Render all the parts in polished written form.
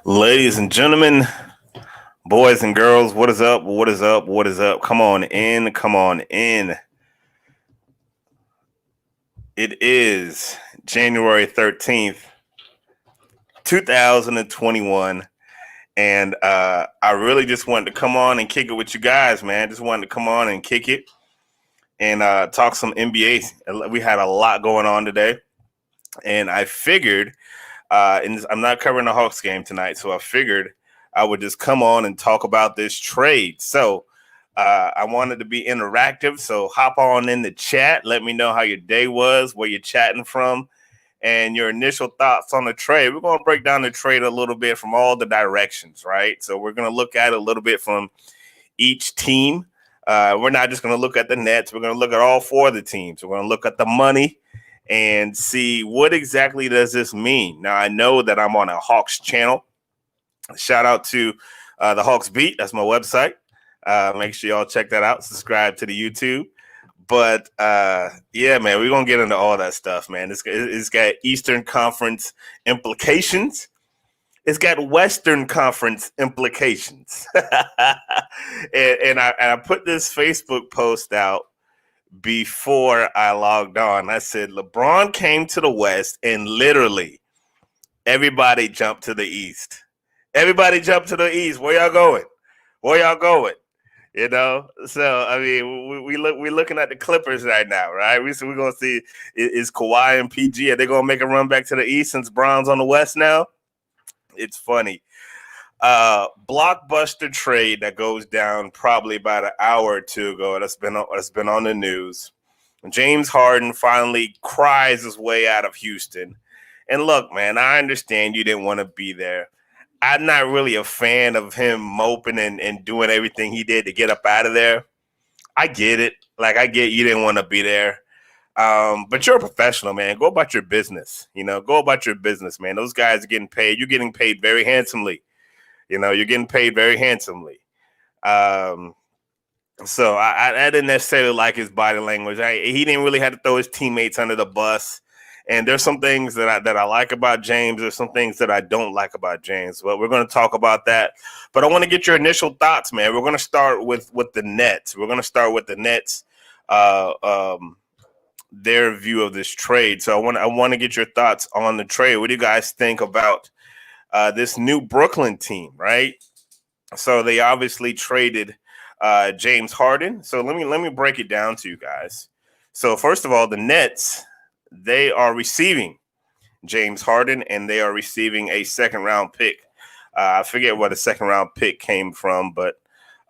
Ladies and gentlemen, boys and girls, what is up? What is up? What is up? Come on in. Come on in. It is January 13th, 2021. And I really just wanted to come on and kick it with you guys, man. Just wanted to come on and kick it and talk some NBA. We had a lot going on today. And I figured, I'm not covering the Hawks game tonight, so I figured I would just come on and talk about this trade. So I wanted to be interactive. So hop on in the chat. Let me know how your day was, where you're chatting from, and your initial thoughts on the trade. We're going to break down the trade a little bit from all the directions, right? So we're going to look at it a little bit from each team. We're not just going to look at the Nets. We're going to look at all four of the teams. We're going to look at the money and see what exactly does this mean. Now, I know that I'm on a Hawks channel. Shout out to the Hawks Beat. That's my website. Make sure y'all check that out. Subscribe to the YouTube. But, yeah, man, we're going to get into all that stuff, man. It's got Eastern Conference implications. It's got Western Conference implications. and I put this Facebook post out before I logged on. I said, LeBron came to the West and literally everybody jumped to the East. Everybody jumped to the East. Where y'all going? Where y'all going? You know? So, I mean, we're looking at the Clippers right now, right? We're going to see, is Kawhi and PG, are they going to make a run back to the East since Bron's on the West now? It's funny. Blockbuster trade that goes down probably about an hour or two ago. That's been on the news. James Harden finally cries his way out of Houston. And look, man, I understand you didn't want to be there. I'm not really a fan of him moping and doing everything he did to get up out of there. I get it. Like, I get you didn't want to be there. But you're a professional, man. Go about your business. Go about your business, man. Those guys are getting paid. You're getting paid very handsomely. You're getting paid very handsomely. So I didn't necessarily like his body language. He didn't really have to throw his teammates under the bus. And there's some things that I like about James. There's some things that I don't like about James. But we're going to talk about that. But I want to get your initial thoughts, man. We're going to start with the Nets. We're going to start with the Nets. Their view of this trade. So I want to get your thoughts on the trade. What do you guys think about this new Brooklyn team, right? So they obviously traded James Harden. So let me break it down to you guys. So first of all, the Nets, they are receiving James Harden and they are receiving a second round pick. I forget what a second round pick came from, but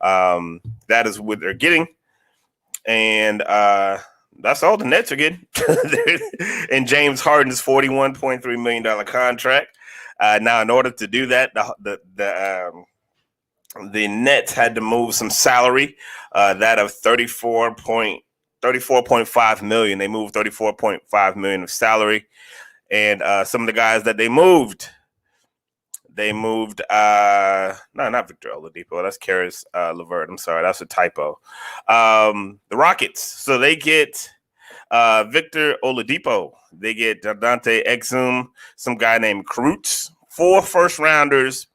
that is what they're getting. And that's all the Nets are getting. And James Harden's $41.3 million contract. Now, in order to do that, the Nets had to move some salary, that of $34.5 million. They moved $34.5 million of salary. And some of the guys that they moved, no, not Victor Oladipo. That's Karis LeVert. I'm sorry, that's a typo. The Rockets. So they get Victor Oladipo. They get Dante Exum, some guy named Krutz, 4 first-rounders,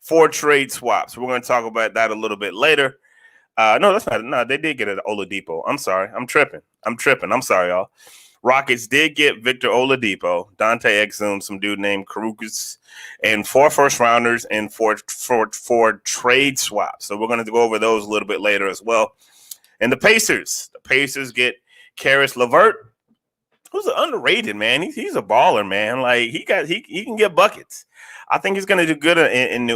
4 trade swaps. We're going to talk about that a little bit later. No, that's not. No, they did get an Oladipo. I'm sorry. I'm tripping. I'm sorry, y'all. Rockets did get Victor Oladipo, Dante Exum, some dude named Krutz, and 4 first-rounders and 4 trade swaps. So we're going to go over those a little bit later as well. And the Pacers get Karis LeVert, who's underrated, man. He's a baller, man. Like he can get buckets. I think he's going to do good in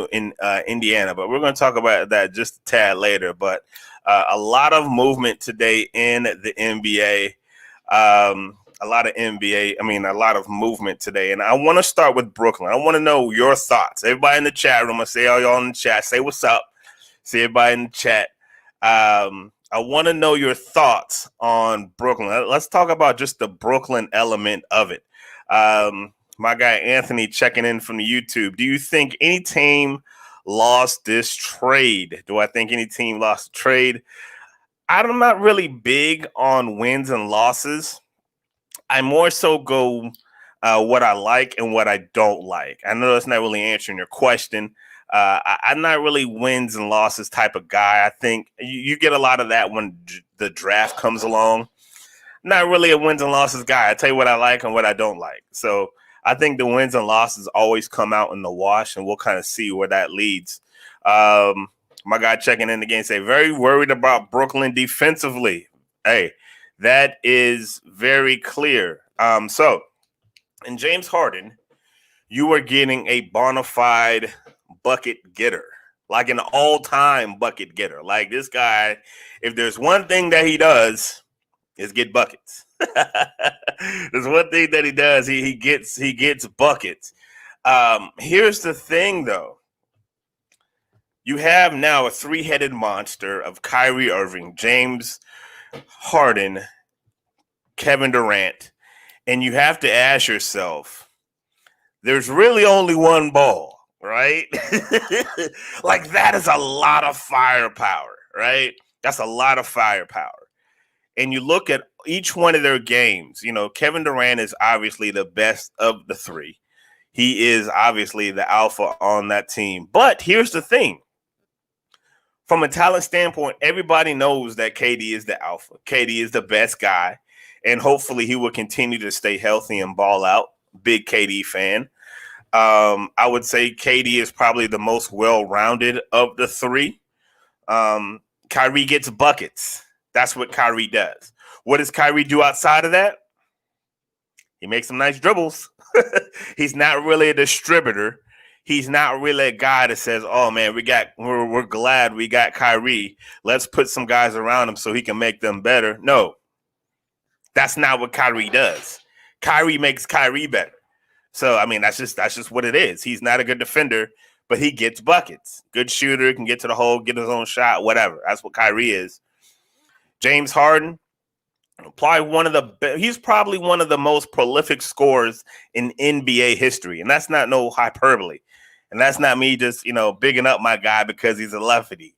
Indiana, but we're going to talk about that just a tad later. But a lot of movement today in the NBA. A lot of movement today. And I want to start with Brooklyn. I want to know your thoughts. Everybody in the chat room, I say all y'all in the chat, say what's up. See everybody in the chat. I want to know your thoughts on Brooklyn. Let's talk about just the Brooklyn element of it. My guy Anthony checking in from the YouTube. Do you think any team lost this trade? Do I think any team lost the trade? I'm not really big on wins and losses. I more so go what I like and what I don't like. I know that's not really answering your question. I'm not really wins and losses type of guy. I think you get a lot of that when the draft comes along. Not really a wins and losses guy. I tell you what I like and what I don't like. So I think the wins and losses always come out in the wash, and we'll kind of see where that leads. My guy checking in again say, very worried about Brooklyn defensively. Hey, that is very clear. So in James Harden, you are getting a bona fide bucket getter, like an all-time bucket getter. Like this guy, if there's one thing that he does, is get buckets. There's one thing that he does. He gets buckets. Here's the thing, though. You have now a three-headed monster of Kyrie Irving, James Harden, Kevin Durant, and you have to ask yourself, there's really only one ball, right? Like that is a lot of firepower, right? That's a lot of firepower. And you look at each one of their games, Kevin Durant is obviously the best of the three. He is obviously the alpha on that team. But here's the thing. From a talent standpoint, everybody knows that KD is the alpha. KD is the best guy. And hopefully he will continue to stay healthy and ball out. Big KD fan. I would say KD is probably the most well-rounded of the three. Kyrie gets buckets. That's what Kyrie does. What does Kyrie do outside of that? He makes some nice dribbles. He's not really a distributor. He's not really a guy that says, "Oh man, we're glad we got Kyrie. Let's put some guys around him so he can make them better." No, that's not what Kyrie does. Kyrie makes Kyrie better. So I mean, that's just what it is. He's not a good defender, but he gets buckets. Good shooter, can get to the hole, get his own shot, whatever. That's what Kyrie is. James Harden, he's probably one of the most prolific scorers in NBA history, and that's not no hyperbole. And that's not me just, bigging up my guy because he's a lefty.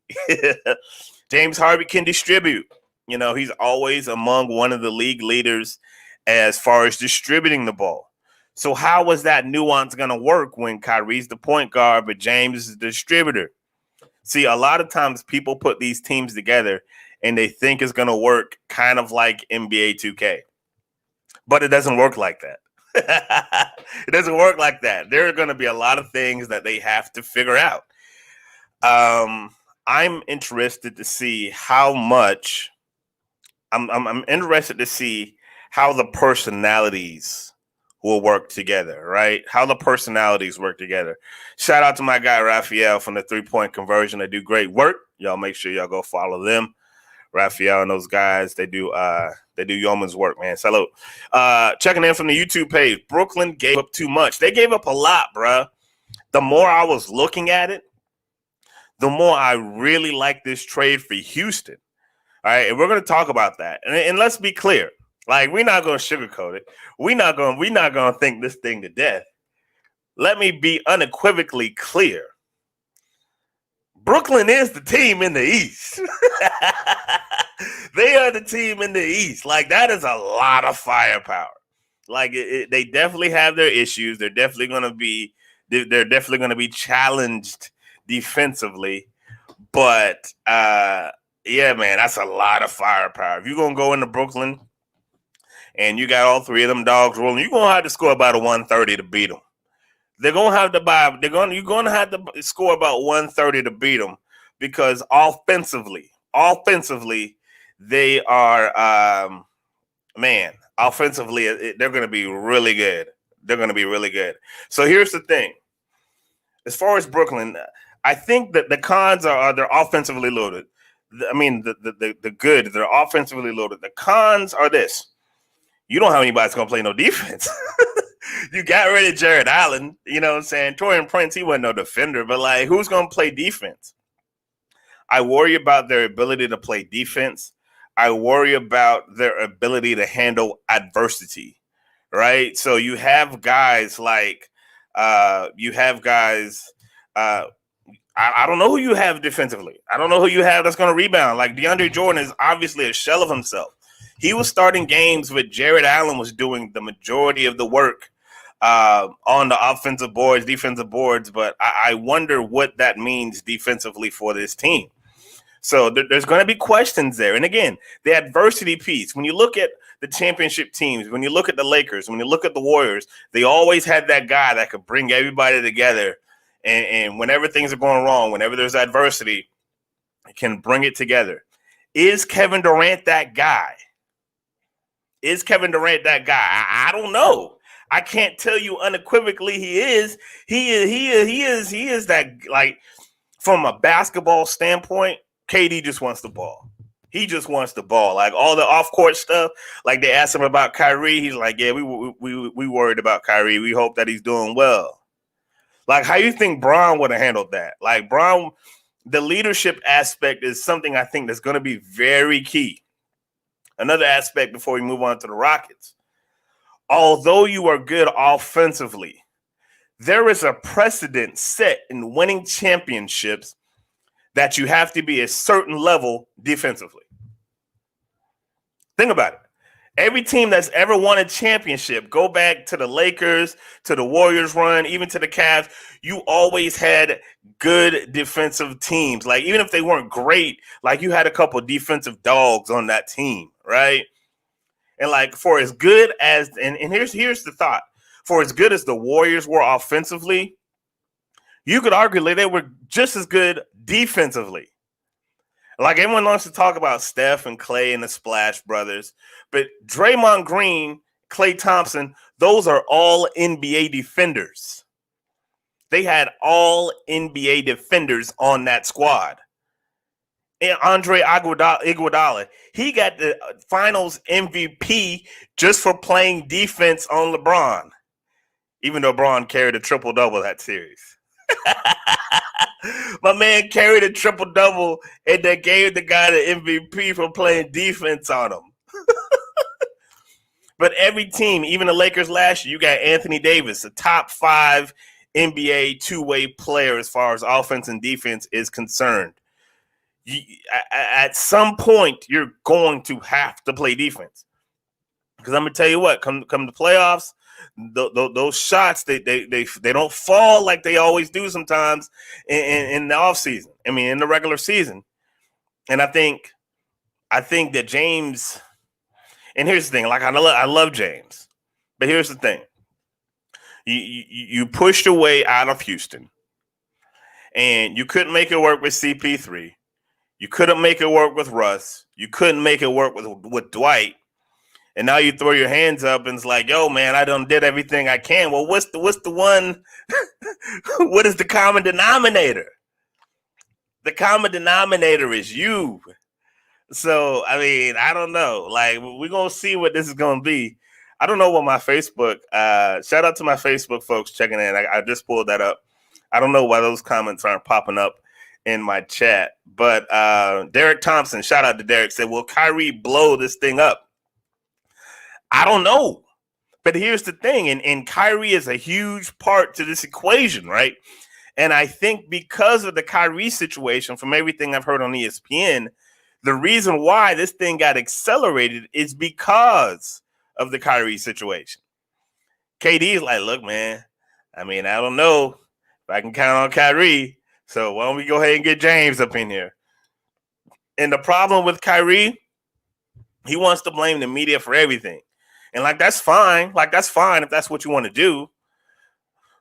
James Harden can distribute. He's always among one of the league leaders as far as distributing the ball. So how was that nuance going to work when Kyrie's the point guard, but James is the distributor? See, a lot of times people put these teams together and they think it's going to work kind of like NBA 2K. But it doesn't work like that. It doesn't work like that. There are going to be a lot of things that they have to figure out. I'm interested to see how much I'm interested to see how the personalities will work together, right? How the personalities work together. Shout out to my guy Raphael from the 3-point conversion. They do great work. Y'all make sure y'all go follow them. Raphael and those guys, they do yeoman's work, man. Salute. Checking in from the YouTube page. Brooklyn gave up too much. They gave up a lot, bruh. The more I was looking at it, the more I really like this trade for Houston. All right, and we're going to talk about that. And let's be clear. Like, we're not going to sugarcoat it. We're not going to think this thing to death. Let me be unequivocally clear. Brooklyn is the team in the East. They are the team in the East. Like, that is a lot of firepower. Like, they definitely have their issues. They're definitely going to be challenged defensively. But yeah, man, that's a lot of firepower. If you're gonna go into Brooklyn and you got all three of them dogs rolling, you're gonna have to score about a 130 to beat them. You're gonna have to score about 130 to beat them, because offensively, they are offensively, they're gonna be really good. They're gonna be really good. So here's the thing. As far as Brooklyn, I think that the cons are they're offensively loaded. The good, they're offensively loaded. The cons are this. You don't have anybody that's going to play no defense. You got rid of Jared Allen. You know what I'm saying? Torian Prince, he wasn't no defender. But, like, who's going to play defense? I worry about their ability to play defense. I worry about their ability to handle adversity, right? So you have guys like I don't know who you have defensively. I don't know who you have that's going to rebound. Like, DeAndre Jordan is obviously a shell of himself. He was starting games with Jared Allen was doing the majority of the work on the offensive boards, defensive boards, but I wonder what that means defensively for this team. So there's going to be questions there. And again, the adversity piece, when you look at the championship teams, when you look at the Lakers, when you look at the Warriors, they always had that guy that could bring everybody together. And whenever things are going wrong, whenever there's adversity, it can bring it together. Is Kevin Durant that guy? Is Kevin Durant that guy? I don't know. I can't tell you unequivocally he is. He is that, like, from a basketball standpoint, KD just wants the ball. He just wants the ball. Like all the off-court stuff, like they asked him about Kyrie, he's like, yeah, we worried about Kyrie. We hope that he's doing well. Like, how you think Bron would have handled that? Like, Bron, the leadership aspect is something I think that's going to be very key. Another aspect before we move on to the Rockets. Although you are good offensively, there is a precedent set in winning championships that you have to be a certain level defensively. Think about it. Every team that's ever won a championship, go back to the Lakers, to the Warriors run, even to the Cavs, you always had good defensive teams. Like, even if they weren't great, like, you had a couple of defensive dogs on that team, right? And, like, for as good as, and here's the thought, for as good as the Warriors were offensively, you could argue they were just as good defensively. Like, everyone wants to talk about Steph and Clay and the Splash Brothers, but Draymond Green, Klay Thompson, those are all NBA defenders. They had all NBA defenders on that squad. And Andre Iguodala, he got the Finals MVP just for playing defense on LeBron, even though LeBron carried a triple-double that series. My man carried a triple-double, and they gave the guy the MVP for playing defense on him. But every team, even the Lakers last year, you got Anthony Davis, a top 5 NBA two-way player as far as offense and defense is concerned. At some point, you're going to have to play defense. Because I'm going to tell you what, come the playoffs, those shots, they don't fall like they always do sometimes in the offseason. I mean, in the regular season. And I think that James, and here's the thing, like, I love James, but here's the thing. You pushed your way out of Houston, and you couldn't make it work with CP3. You couldn't make it work with Russ. You couldn't make it work with Dwight. And now you throw your hands up and it's like, yo, man, I done did everything I can. Well, what's the one? What is the common denominator? The common denominator is you. So, I mean, I don't know. Like, we're going to see what this is going to be. I don't know what my Facebook, shout out to my Facebook folks checking in. I just pulled that up. I don't know why those comments aren't popping up in my chat. But Derek Thompson, shout out to Derek, said, will Kyrie blow this thing up? I don't know. But here's the thing, and Kyrie is a huge part to this equation, right? And I think because of the Kyrie situation, from everything I've heard on ESPN, the reason why this thing got accelerated is because of the Kyrie situation. KD is like, look, man, I mean, I don't know if I can count on Kyrie, so why don't we go ahead and get James up in here? And the problem with Kyrie, he wants to blame the media for everything. And, like, that's fine. Like, that's fine if that's what you want to do.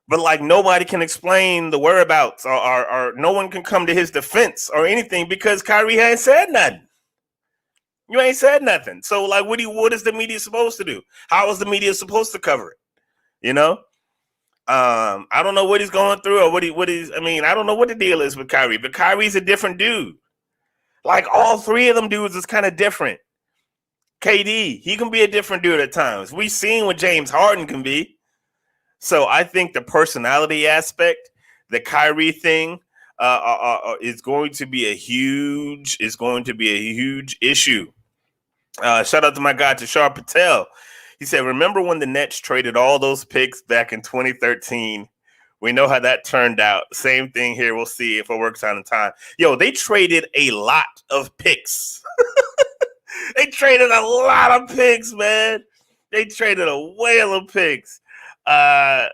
But, like, nobody can explain the whereabouts or no one can come to his defense or anything because Kyrie ain't said nothing. You ain't said nothing. So, like, what is the media supposed to do? How is the media supposed to cover it? You know? I don't know what he's going through or I don't know what the deal is with Kyrie. But Kyrie's a different dude. Like, all three of them dudes is kind of different. KD, he can be a different dude at times. We've seen what James Harden can be. So I think the personality aspect, the Kyrie thing, is going to be a huge issue. Shout out to my guy Tushar Patel. He said, remember when the Nets traded all those picks back in 2013? We know how that turned out. Same thing here. We'll see if it works out in time. Yo, they traded a lot of picks. They traded a lot of picks, man. They traded a whale of picks. Oh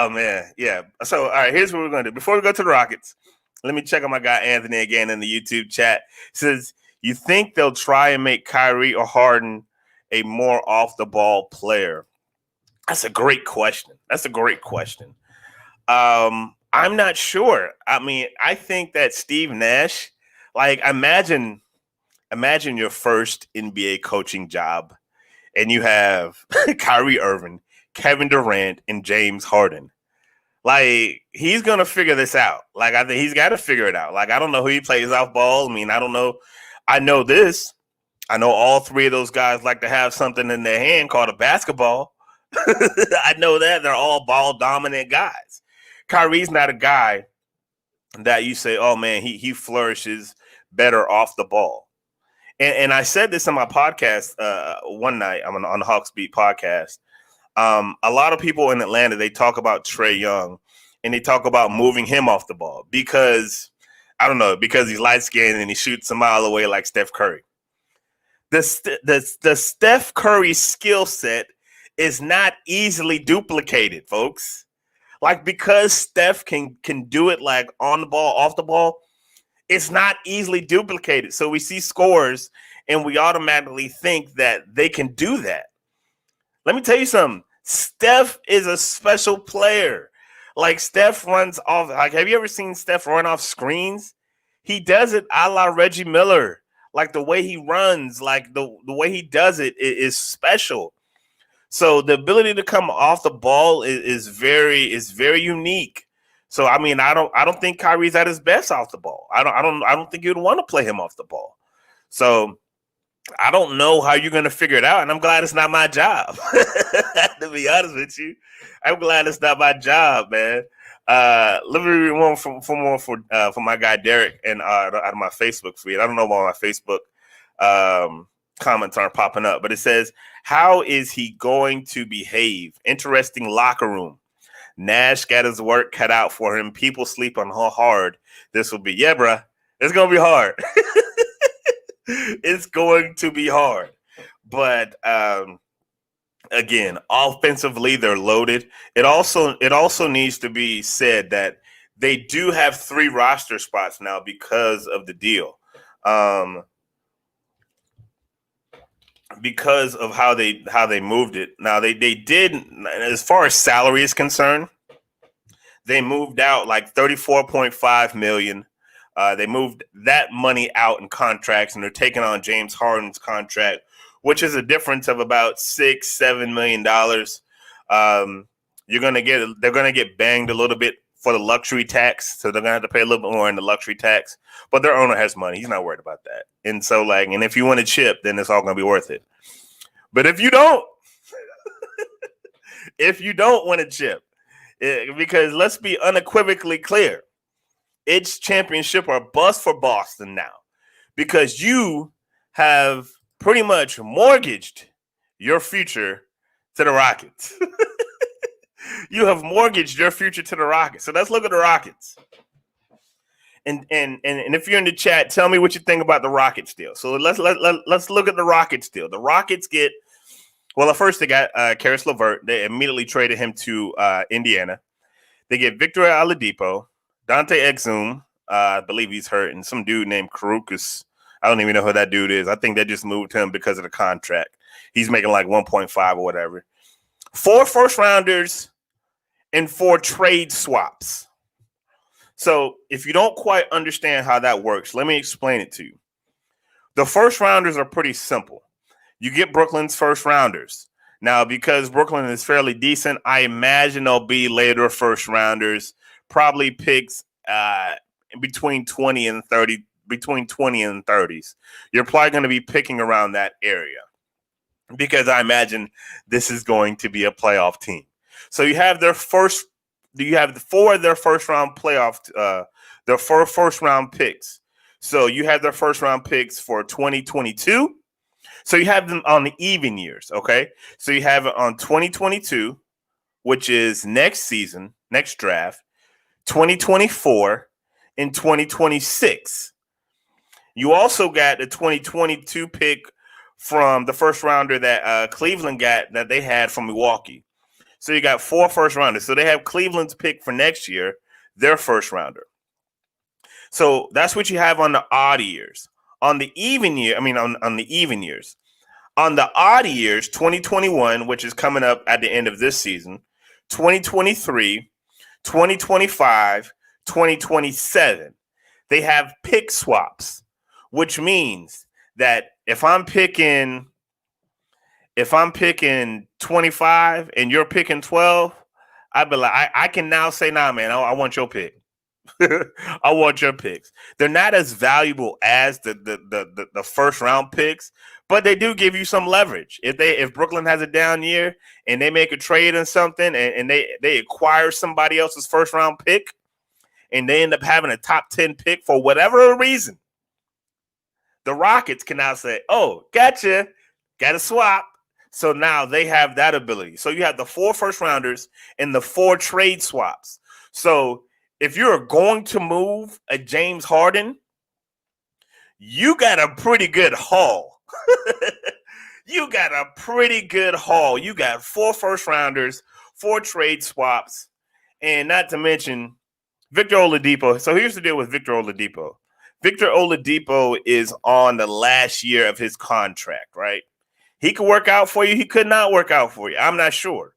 man, yeah. So all right, here's what we're gonna do. Before we go to the Rockets, let me check on my guy Anthony again in the YouTube chat. It says, you think they'll try and make Kyrie or Harden a more off the ball player? That's a great question. I'm not sure. I mean, I think that Steve Nash, like imagine your first NBA coaching job and you have Kyrie Irving, Kevin Durant, and James Harden. Like, he's gonna figure this out. Like, I think he's got to figure it out. Like, I don't know who he plays off ball. I mean, I don't know. I know this. I know all three of those guys like to have something in their hand called a basketball. I know that they're all ball dominant guys. Kyrie's not a guy that you say, oh man, he flourishes better off the ball. And I said this on my podcast one night. I'm on the Hawks Beat podcast. A lot of people in Atlanta, they talk about Trae Young and they talk about moving him off the ball because, I don't know, because he's light skinned and he shoots a mile away like Steph Curry. The Steph Curry skill set is not easily duplicated, folks. Like, because Steph can do it like on the ball, off the ball, it's not easily duplicated. So we see scores and we automatically think that they can do that. Let me tell you something. Steph is a special player. Like, Steph runs off. Like, have you ever seen Steph run off screens? He does it a la Reggie Miller. Like, the way he runs, like the way he does it is special. So the ability to come off the ball is very unique. So I mean, I don't think Kyrie's at his best off the ball. I don't think you'd want to play him off the ball. So I don't know how you're going to figure it out, and I'm glad it's not my job. To be honest with you, I'm glad it's not my job, man. Let me read one for my guy Derek and out of my Facebook feed. I don't know why my Facebook comments aren't popping up, but it says, how is he going to behave? Interesting locker room. Nash got his work cut out for him. People sleep on how hard this will be. Yeah, bruh, it's going to be hard. It's going to be hard. But again, offensively, they're loaded. It also needs to be said that they do have 3 roster spots now because of the deal. Because of how they moved it. Now they did, as far as salary is concerned, they moved out like $34.5 million. They moved that money out in contracts, and they're taking on James Harden's contract, which is a difference of about $6-7 million. They're gonna get banged a little bit for the luxury tax, so they're gonna have to pay a little bit more in the luxury tax. But their owner has money; he's not worried about that. And so, and if you want to chip, then it's all gonna be worth it. But if you don't, want to chip, because let's be unequivocally clear, it's championship or bust for Boston now, because you have pretty much mortgaged your future to the Rockets. You have mortgaged your future to the Rockets. So let's look at the Rockets. And if you're in the chat, tell me what you think about the Rockets deal. So let's look at the Rockets deal. The Rockets get, well, at first they got Karis LeVert. They immediately traded him to Indiana. They get Victor Oladipo, Dante Exum, I believe he's hurt, and some dude named Karukas. I don't even know who that dude is. I think they just moved him because of the contract. He's making like 1.5 or whatever. 4 first-rounders and 4 trade swaps. So if you don't quite understand how that works, let me explain it to you. The first-rounders are pretty simple. You get Brooklyn's first-rounders. Now, because Brooklyn is fairly decent, I imagine there'll be later first-rounders, probably picks between 20 and 30, between 20 and 30s. You're probably going to be picking around that area because I imagine this is going to be a playoff team. So you have the 4 of their first round playoff, their 4 first round picks. So you have their first round picks for 2022. So you have them on the even years. Okay. So you have it on 2022, which is next season, next draft, 2024, and 2026. You also got the 2022 pick from the first rounder that Cleveland got that they had from Milwaukee. So you got 4 first rounders. So they have Cleveland's pick for next year, their first rounder. So that's what you have on the odd years. On the even year, on the even years. On the odd years, 2021, which is coming up at the end of this season, 2023, 2025, 2027, they have pick swaps, which means that if I'm picking 25 and you're picking 12, I'd be like, I can now say, nah, man, I want your pick. I want your picks. They're not as valuable as the first round picks, but they do give you some leverage. If Brooklyn has a down year and they make a trade on something and they acquire somebody else's first round pick and they end up having a top 10 pick for whatever reason, the Rockets can now say, oh, gotcha, got a swap. So now they have that ability. So you have the 4 first rounders and the 4 trade swaps. So if you're going to move a James Harden, you got a pretty good haul. You got a pretty good haul. You got 4 first rounders, 4 trade swaps, and not to mention Victor Oladipo. So here's the deal with Victor Oladipo. Victor Oladipo is on the last year of his contract, right? He could work out for you. He could not work out for you. I'm not sure.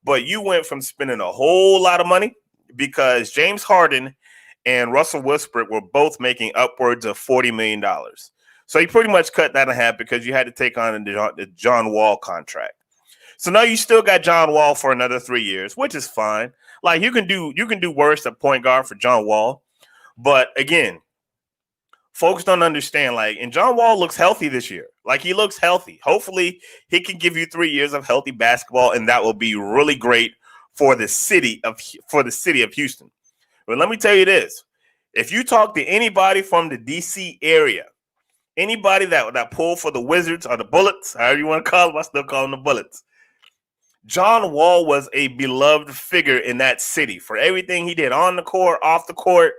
But you went from spending a whole lot of money because James Harden and Russell Westbrook were both making upwards of $40 million. So you pretty much cut that in half because you had to take on the John Wall contract. So now you still got John Wall for another 3 years, which is fine. Like you can do worse at point guard for John Wall. But again, folks don't understand, and John Wall looks healthy this year. Like he looks healthy. Hopefully he can give you 3 years of healthy basketball, and that will be really great for the city of Houston. But let me tell you this. If you talk to anybody from the DC area, anybody that pulled for the Wizards or the Bullets, however you want to call them, I still call them the Bullets. John Wall was a beloved figure in that city for everything he did on the court, off the court.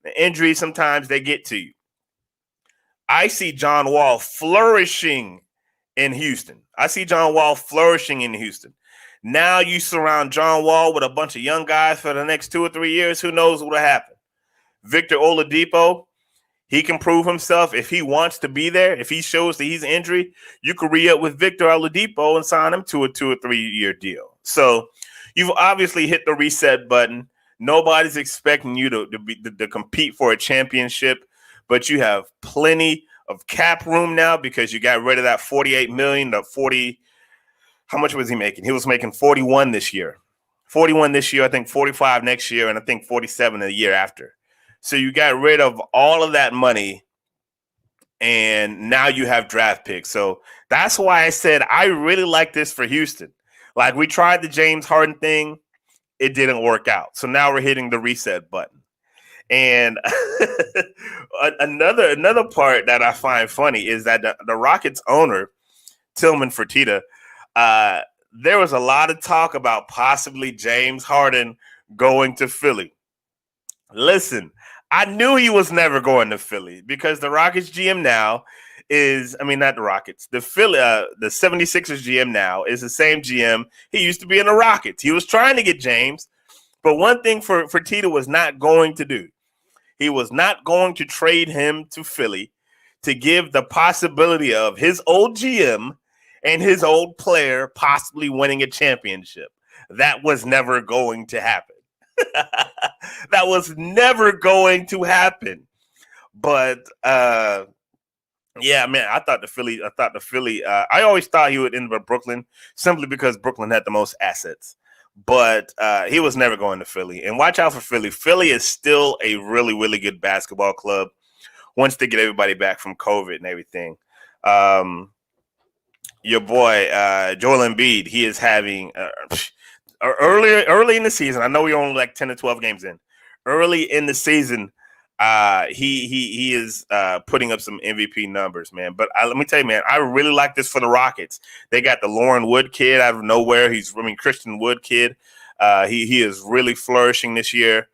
The injuries, sometimes they get to you. I see John Wall flourishing in Houston. Now you surround John Wall with a bunch of young guys for the next 2 or 3 years. Who knows what will happen? Victor Oladipo, he can prove himself if he wants to be there. If he shows that he's injured, you can re-up with Victor Oladipo and sign him to a 2 or 3 year deal. So you've obviously hit the reset button. Nobody's expecting you to compete for a championship, but you have plenty of cap room now because you got rid of that $48 million, the 40. How much was he making? He was making 41 this year. 41 this year, I think 45 next year, and I think 47 the year after. So you got rid of all of that money, and now you have draft picks. So that's why I said I really like this for Houston. Like we tried the James Harden thing. It didn't work out. So now we're hitting the reset button. And another part that I find funny is that the Rockets owner, Tillman Fertitta, there was a lot of talk about possibly James Harden going to Philly. Listen, I knew he was never going to Philly because the Rockets GM now is, not the Rockets, the 76ers GM now is the same GM he used to be in the Rockets. He was trying to get James, but one thing Fertitta was not going to do. He was not going to trade him to Philly to give the possibility of his old GM and his old player possibly winning a championship. That was never going to happen. That was never going to happen. But yeah, man, I thought the Philly. I always thought he would end up at Brooklyn simply because Brooklyn had the most assets. But he was never going to Philly. And watch out for Philly. Philly is still a really, really good basketball club once they get everybody back from COVID and everything. Your boy, Joel Embiid, he is having early in the season. I know we're only like 10 to 12 games in. Early in the season, he is putting up some MVP numbers, man. But let me tell you, man, I really like this for the Rockets. They got the Lauren Wood kid out of nowhere. Christian Wood kid. He is really flourishing this year.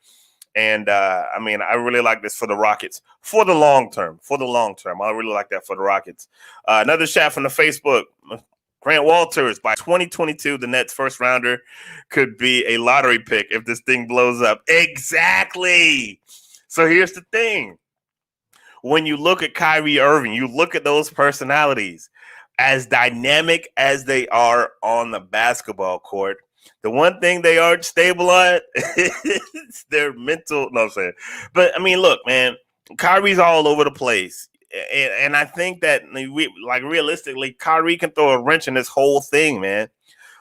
And I really like this for the Rockets for the long term. I really like that for the Rockets. Another chat from the Facebook. Grant Walters, by 2022, the Nets first rounder could be a lottery pick if this thing blows up. Exactly. So here's the thing. When you look at Kyrie Irving, you look at those personalities, as dynamic as they are on the basketball court, the one thing they aren't stable on is their mental. No, I'm saying. But, I mean, look, man, Kyrie's all over the place. And I think that, realistically, Kyrie can throw a wrench in this whole thing, man.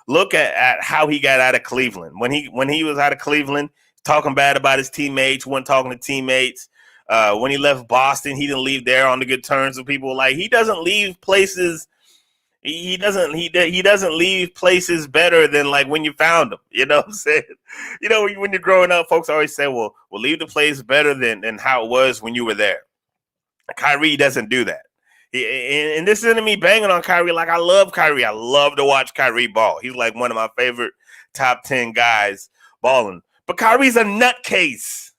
Look at how he got out of Cleveland. When he was out of Cleveland, talking bad about his teammates, wasn't talking to teammates. When he left Boston, he didn't leave there on the good terms with people. Like, he doesn't leave places. He doesn't leave places better than like when you found them. You know what I'm saying? You know, when you're growing up, folks always say, well, we'll leave the place better than how it was when you were there. Kyrie doesn't do that. And this isn't me banging on Kyrie. Like, I love Kyrie. I love to watch Kyrie ball. He's like one of my favorite top 10 guys balling. But Kyrie's a nutcase.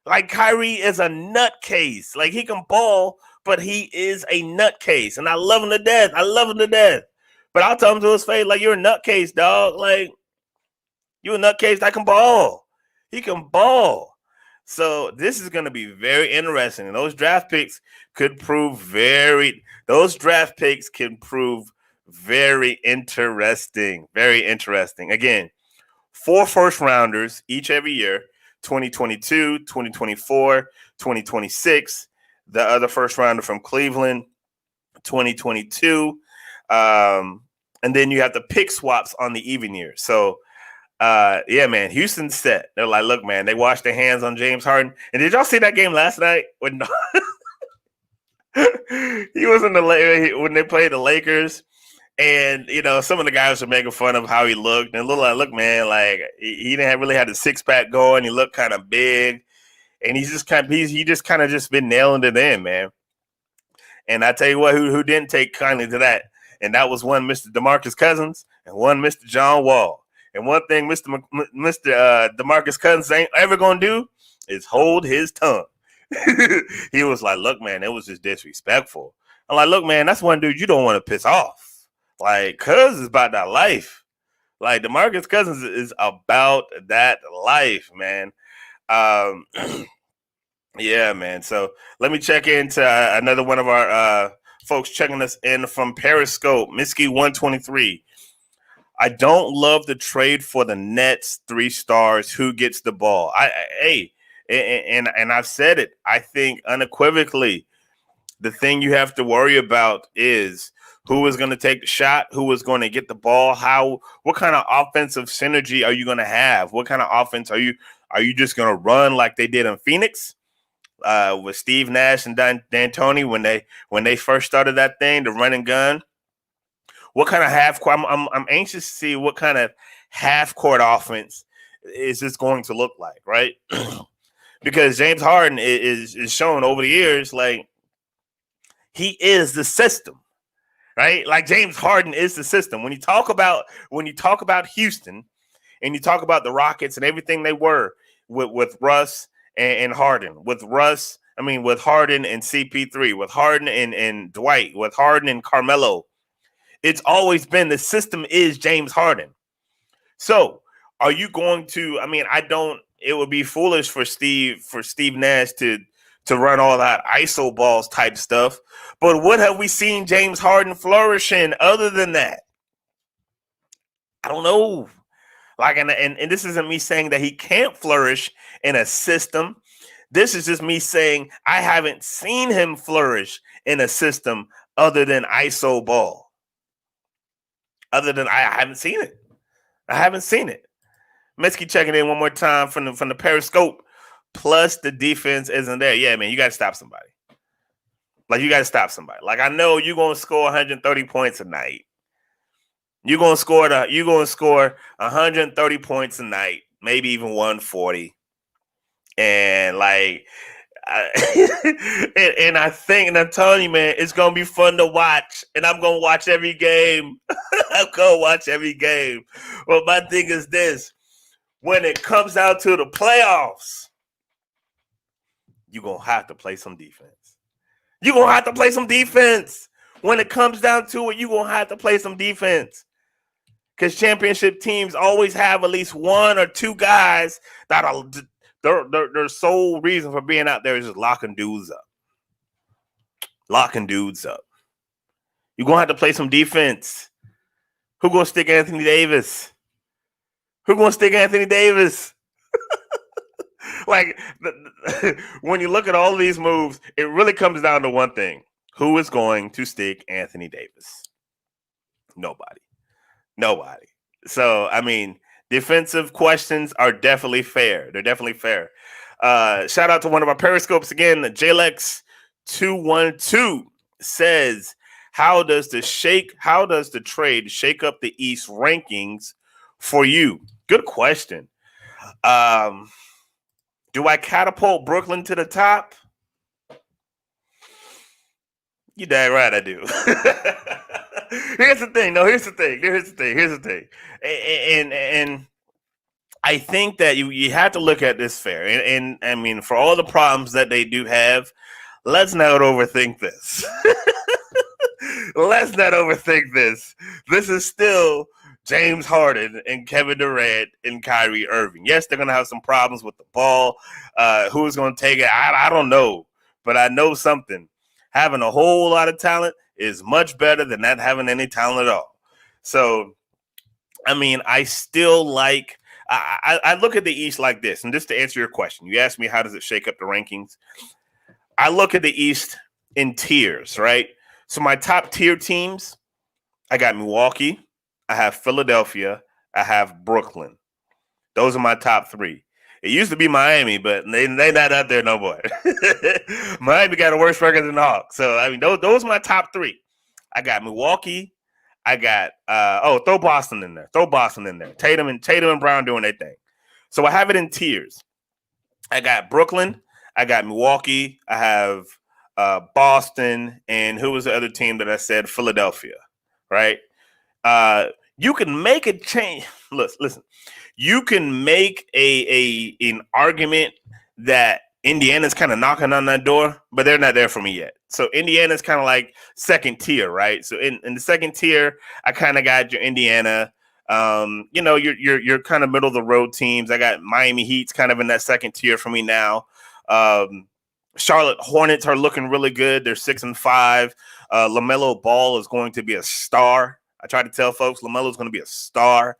Like, Kyrie is a nutcase. Like, he can ball, but he is a nutcase. And I love him to death. But I'll tell him to his face, like, you're a nutcase, dog. Like, you're a nutcase that can ball. He can ball. So this is going to be very interesting. And those draft picks can prove very interesting. Very interesting. Again, 4 first rounders each every year, 2022, 2024, 2026. The other first rounder from Cleveland, 2022. And then you have the pick swaps on the even year. So, yeah, man, Houston's set. They're like, look, man, they washed their hands on James Harden. And did y'all see that game last night? When he was in when they played the Lakers. And, you know, some of the guys were making fun of how he looked. And look, man, like, he didn't really have the six-pack going. He looked kind of big. And he just kind of been nailing it in, man. And I tell you what, who didn't take kindly to that? And that was one Mr. DeMarcus Cousins and one Mr. John Wall. And one thing Mr. DeMarcus Cousins ain't ever gonna do is hold his tongue. He was like, look, man, it was just disrespectful. I'm like, look, man, that's one dude you don't want to piss off. Like, Cuz is about that life. Like, DeMarcus Cousins is about that life, man. Yeah, man. So let me check into another one of our folks checking us in from Periscope, Miski 123. I don't love the trade for the Nets 3 stars. Who gets the ball? And I've said it. I think unequivocally, the thing you have to worry about is who is going to take the shot, who is going to get the ball, what kind of offensive synergy are you going to have? What kind of offense are you just going to run like they did in Phoenix with Steve Nash and D'Antoni when they first started that thing, the run and gun? What kind of half court? I'm anxious to see what kind of half court offense is this going to look like, right? Because James Harden is shown over the years, like, he is the system, right? Like, James Harden is the system. When you talk about Houston and you talk about the Rockets and everything they were with Russ and Harden, with Harden and CP3, with Harden and Dwight, with Harden and Carmelo, it's always been the system is James Harden. So are you going to, it would be foolish for Steve Nash to run all that ISO balls type stuff. But what have we seen James Harden flourish in other than that? I don't know. Like, and this isn't me saying that he can't flourish in a system. This is just me saying I haven't seen him flourish in a system other than ISO ball. I haven't seen it. Miski checking in one more time from the Periscope. Plus, the defense isn't there. Yeah, man, you got to stop somebody. Like, I know you're going to score 130 points a night. You're going to score 130 points a night, maybe even 140. And like, and I'm telling you, man, it's going to be fun to watch. And I'm going to watch every game. Well, my thing is this. When it comes out to the playoffs, you're going to have to play some defense. When it comes down to it, you're going to have to play some defense. Because championship teams always have at least one or two guys that are their sole reason for being out there is just locking dudes up. Locking dudes up. You're going to have to play some defense. Who going to stick Anthony Davis? Who going to stick Anthony Davis? Like, when you look at all of these moves, it really comes down to one thing. Who is going to stick Anthony Davis? Nobody. So, I mean, defensive questions are definitely fair. They're definitely fair. Shout out to one of our Periscopes again. JLex212 says, how does the trade shake up the East rankings for you? Good question. Do I catapult Brooklyn to the top? You dang right I do. Here's the thing. And I think that you have to look at this fair. And I mean, for all the problems that they do have, let's not overthink this. Let's not overthink this. This is still James Harden and Kevin Durant and Kyrie Irving. Yes, they're going to have some problems with the ball. Who's going to take it? I don't know. But I know something. Having a whole lot of talent is much better than not having any talent at all. So, I mean, I still like – I look at the East like this. And just to answer your question, you asked me how does it shake up the rankings. I look at the East in tiers, right? So my top tier teams, I got Milwaukee, I have Philadelphia, I have Brooklyn. Those are my top three. It used to be Miami, but they not out there no more. Miami got a worse record than the Hawks. So, I mean, those are my top three. I got Milwaukee. I got throw Boston in there. Tatum and Brown doing their thing. So I have it in tiers. I got Brooklyn. I got Milwaukee. I have Boston, and who was the other team that I said? Philadelphia, right? You can make a change. Listen. You can make an argument that Indiana's kind of knocking on that door, but they're not there for me yet. So Indiana's kind of like second tier, right? So in the second tier, I kind of got your Indiana. You're kind of middle of the road teams. I got Miami Heat's kind of in that second tier for me now. Charlotte Hornets are looking really good. They're 6-5. LaMelo Ball is going to be a star. I tried to tell folks LaMelo is going to be a star.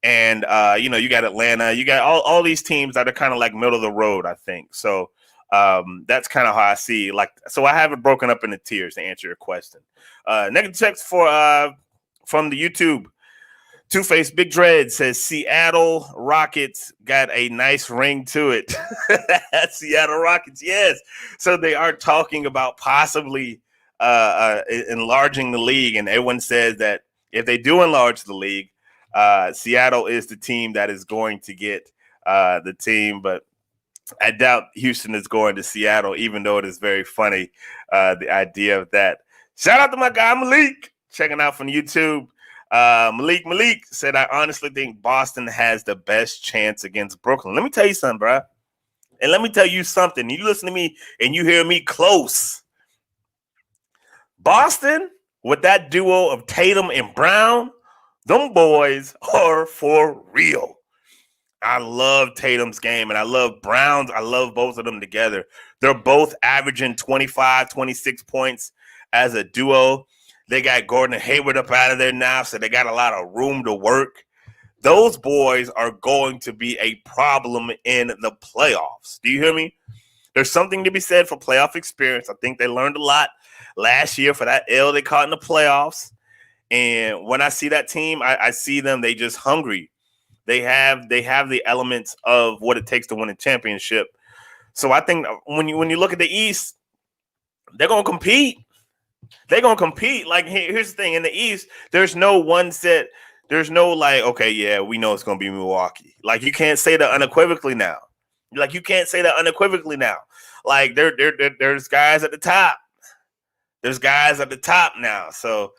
And, you got Atlanta. You got all these teams that are kind of like middle of the road, I think. So that's kind of how I see. So I have it broken up into tiers to answer your question. Negative text from the YouTube. Two-Face Big Dread says Seattle Rockets got a nice ring to it. Seattle Rockets, yes. So they are talking about possibly enlarging the league. And everyone says that if they do enlarge the league, Seattle is the team that is going to get the team, but I doubt Houston is going to Seattle, even though it is very funny, the idea of that. Shout out to my guy Malik, checking out from YouTube. Malik said, I honestly think Boston has the best chance against Brooklyn. Let me tell you something, bro. And let me tell you something. You listen to me and you hear me close. Boston, with that duo of Tatum and Brown, them boys are for real. I love Tatum's game, and I love Brown's. I love both of them together. They're both averaging 25, 26 points as a duo. They got Gordon Hayward up out of there now, so they got a lot of room to work. Those boys are going to be a problem in the playoffs. Do you hear me? There's something to be said for playoff experience. I think they learned a lot last year for that L they caught in the playoffs. And when I see that team, I see them. They just hungry. They have the elements of what it takes to win a championship. So I think when you look at the East, they're gonna compete. They're gonna compete. Like here's the thing: in the East, there's no one set. There's no like, okay, yeah, we know it's gonna be Milwaukee. Like you can't say that unequivocally now. Like you can't say that unequivocally now. Like there's guys at the top. There's guys at the top now. So.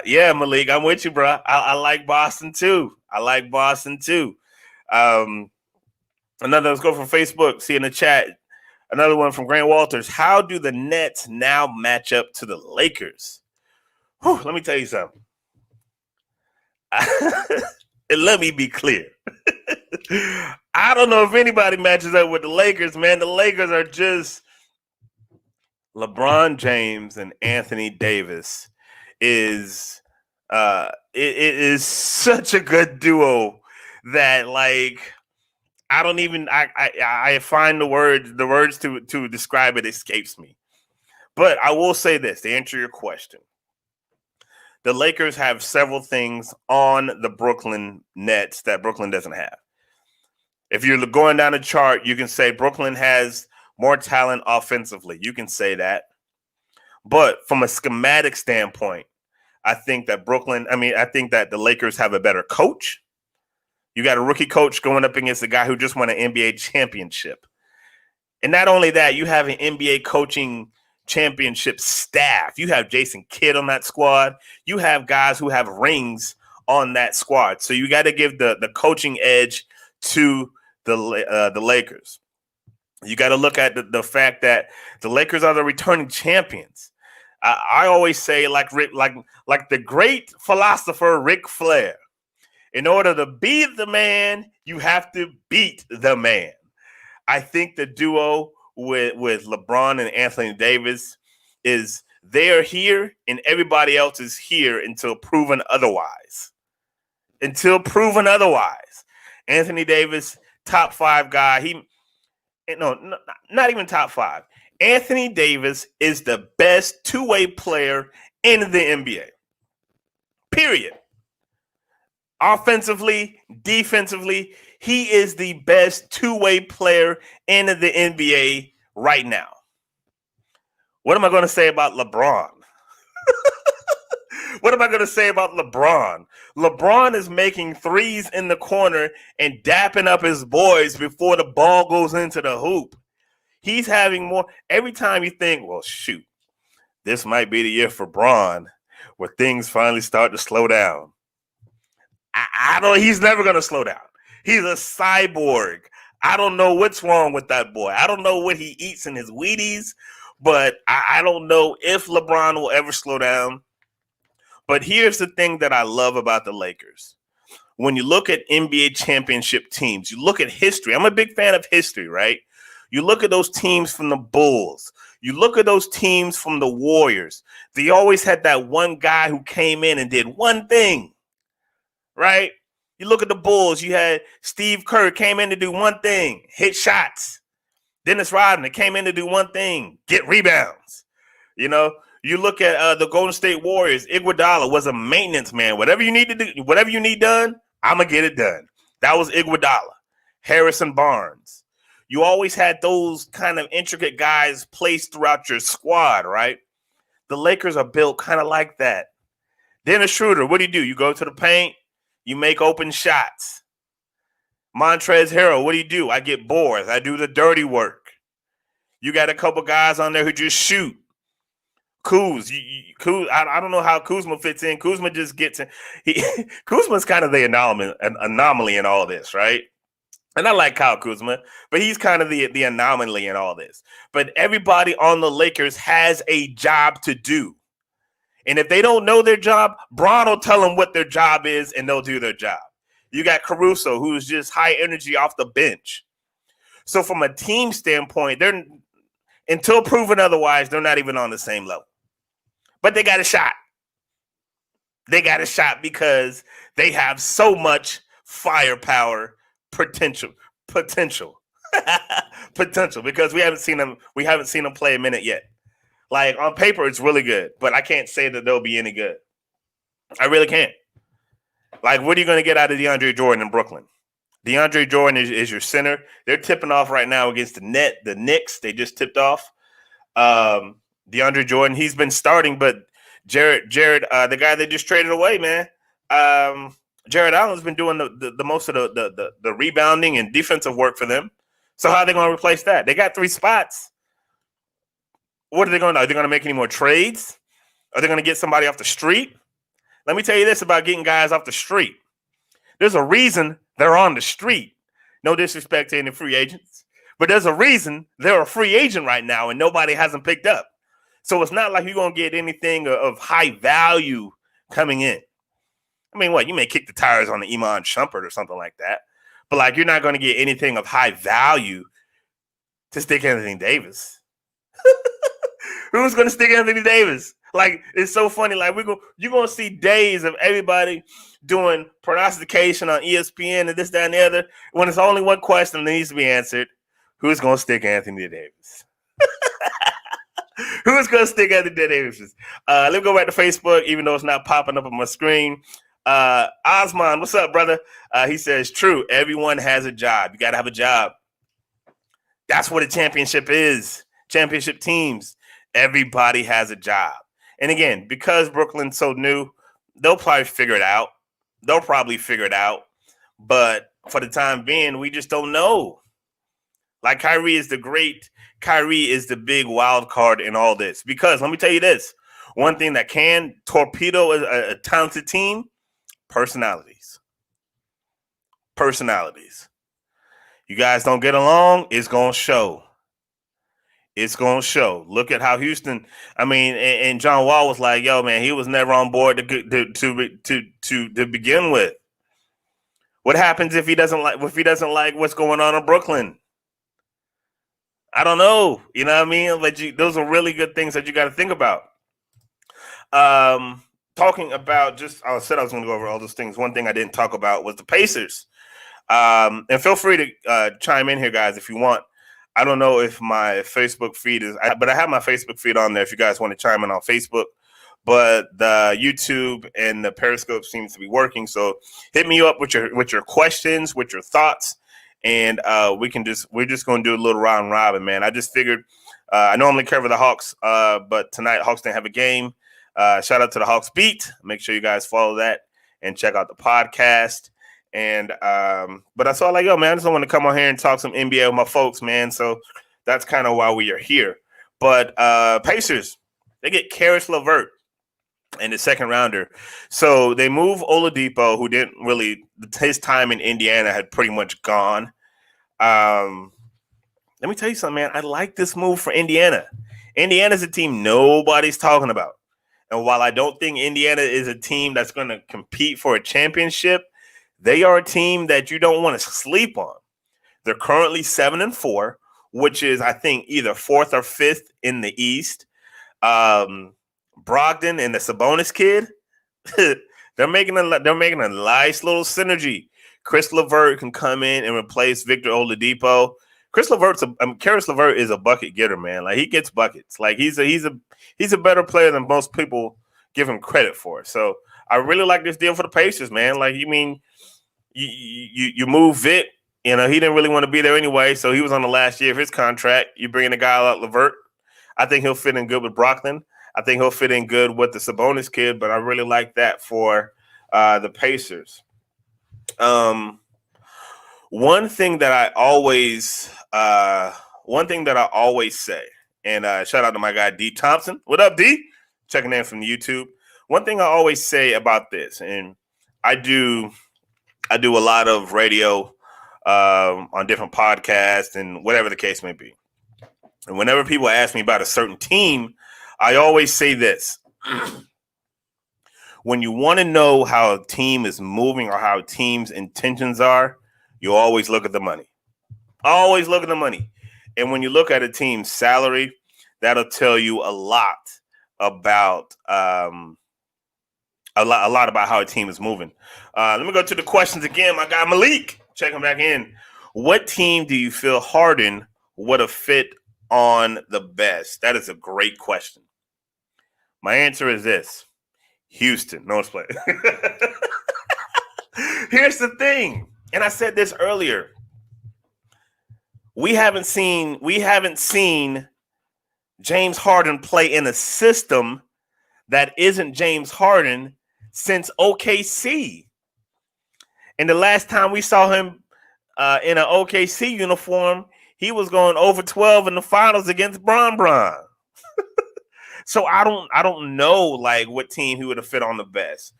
Yeah, Malik, I'm with you, bro. I like Boston too. Let's go from Facebook. See in the chat. Another one from Grant Walters. How do the Nets now match up to the Lakers? Let me tell you something. And let me be clear. I don't know if anybody matches up with the Lakers, man. The Lakers are just LeBron James and Anthony Davis is it is such a good duo that like I don't even I find the words to describe it escapes me. But I will say this to answer your question. The Lakers have several things on the Brooklyn Nets that Brooklyn doesn't have. If you're going down the chart, you can say Brooklyn has more talent offensively. You can say that. But from a schematic standpoint, I think that the Lakers have a better coach. You got a rookie coach going up against a guy who just won an NBA championship. And not only that, you have an NBA coaching championship staff. You have Jason Kidd on that squad. You have guys who have rings on that squad. So you got to give the coaching edge to the Lakers. You got to look at the fact that the Lakers are the returning champions. I always say, like the great philosopher Ric Flair, in order to be the man, you have to beat the man. I think the duo with LeBron and Anthony Davis is they're here and everybody else is here until proven otherwise. Anthony Davis, top 5 guy. Not even top 5. Anthony Davis is the best two-way player in the NBA. Period. Offensively, defensively, he is the best two-way player in the NBA right now. What am I going to say about LeBron? LeBron is making threes in the corner and dapping up his boys before the ball goes into the hoop. He's having more. Every time you think, well, shoot, this might be the year for Bron where things finally start to slow down. He's never going to slow down. He's a cyborg. I don't know what's wrong with that boy. I don't know what he eats in his Wheaties, but I don't know if LeBron will ever slow down. But here's the thing that I love about the Lakers. When you look at NBA championship teams, you look at history. I'm a big fan of history, right? You look at those teams from the Bulls. You look at those teams from the Warriors. They always had that one guy who came in and did one thing, right? You look at the Bulls. You had Steve Kerr came in to do one thing, hit shots. Dennis Rodman came in to do one thing, get rebounds. You look at the Golden State Warriors. Iguodala was a maintenance man. Whatever you need to do, whatever you need done, I'm going to get it done. That was Iguodala. Harrison Barnes. You always had those kind of intricate guys placed throughout your squad, right? The Lakers are built kind of like that. Dennis Schroeder, what do? You go to the paint, you make open shots. Montrezl Harrell, what do? I get boards. I do the dirty work. You got a couple guys on there who just shoot. Kuz, I don't know how Kuzma fits in. Kuzma just gets in. Kuzma's kind of the anomaly in all this, right? And I like Kyle Kuzma, but he's kind of the anomaly in all this. But everybody on the Lakers has a job to do. And if they don't know their job, Bron will tell them what their job is, and they'll do their job. You got Caruso, who's just high energy off the bench. So from a team standpoint, they're until proven otherwise, they're not even on the same level. But they got a shot. They got a shot because they have so much firepower, potential, because we haven't seen them play a minute yet. Like on paper, it's really good, but I can't say that they'll be any good. I really can't. Like, what are you going to get out of DeAndre Jordan in Brooklyn? DeAndre Jordan is your center. They're tipping off right now against the Knicks. They just tipped off. DeAndre Jordan, he's been starting, but Jared, the guy they just traded away, man. Jared Allen's been doing the most of the rebounding and defensive work for them. So how are they going to replace that? They got 3 spots. What are they going to do? Are they going to make any more trades? Are they going to get somebody off the street? Let me tell you this about getting guys off the street. There's a reason they're on the street. No disrespect to any free agents, but there's a reason they're a free agent right now and nobody hasn't picked up. So it's not like you're going to get anything of high value coming in. I mean, what? You may kick the tires on the Iman Shumpert or something like that. But, like, you're not going to get anything of high value to stick Anthony Davis. Who's going to stick Anthony Davis? Like, it's so funny. Like, you're going to see days of everybody doing prognostication on ESPN and this, that, and the other. When it's only one question that needs to be answered, who's going to stick Anthony Davis? Who's going to stick Anthony Davis? Let me go back to Facebook, even though it's not popping up on my screen. Osman, what's up, brother? He says, true, everyone has a job. You got to have a job. That's what a championship is. Championship teams. Everybody has a job. And again, because Brooklyn's so new, they'll probably figure it out. But for the time being, we just don't know. Like, Kyrie is the big wild card in all this. Because let me tell you this. One thing that can torpedo a talented team, personalities. You guys don't get along, it's going to show. Look at how Houston, and John Wall was like, yo, man, he was never on board to begin with. What happens if he doesn't like what's going on in Brooklyn? I don't know. You know what I mean? Like, those are really good things that you got to think about. Talking about I said I was going to go over all those things. One thing I didn't talk about was the Pacers. And feel free to chime in here, guys, if you want. I don't know if my Facebook feed but I have my Facebook feed on there if you guys want to chime in on Facebook. But the YouTube and the Periscope seems to be working. So hit me up with your questions, with your thoughts, and we're just going to do a little round robin, man. I just figured I normally cover the Hawks, but tonight Hawks didn't have a game. Shout out to the Hawks Beat. Make sure you guys follow that and check out the podcast. And but I saw like, yo, man, I just want to come on here and talk some NBA with my folks, man. So that's kind of why we are here. But Pacers, they get Karis LeVert in the second rounder. So they move Oladipo, who didn't really – his time in Indiana had pretty much gone. Let me tell you something, man. I like this move for Indiana. Indiana's a team nobody's talking about. And while I don't think Indiana is a team that's going to compete for a championship, they are a team that you don't want to sleep on. They're currently 7-4, which is, I think, either 4th or 5th in the East. Brogdon and the Sabonis kid, they're making a nice little synergy. Karis LeVert can come in and replace Victor Oladipo. Karis LeVert is a bucket getter, man. Like, he gets buckets. Like, he's a better player than most people give him credit for. So I really like this deal for the Pacers, man. Like, you mean you move Vic. You know, he didn't really want to be there anyway, so he was on the last year of his contract. You bring in a guy like LeVert. I think he'll fit in good with Brogdon. I think he'll fit in good with the Sabonis kid, but I really like that for the Pacers. One thing that I always say, and shout out to my guy D Thompson. What up, D? Checking in from YouTube. One thing I always say about this, and I do a lot of radio on different podcasts and whatever the case may be. And whenever people ask me about a certain team, I always say this. When you want to know how a team is moving or how a team's intentions are, you always look at the money. Always look at the money. And when you look at a team's salary, that'll tell you a lot about a lot about how a team is moving. Let me go to the questions again. My guy Malik, checking back in. What team do you feel Harden would have fit on the best? That is a great question. My answer is this. Houston. No, let's play. Here's the thing, and I said this earlier. We haven't seen James Harden play in a system that isn't James Harden since OKC. And the last time we saw him in an OKC uniform, he was going over 12 in the finals against Bron. So I don't know like what team he would have fit on the best.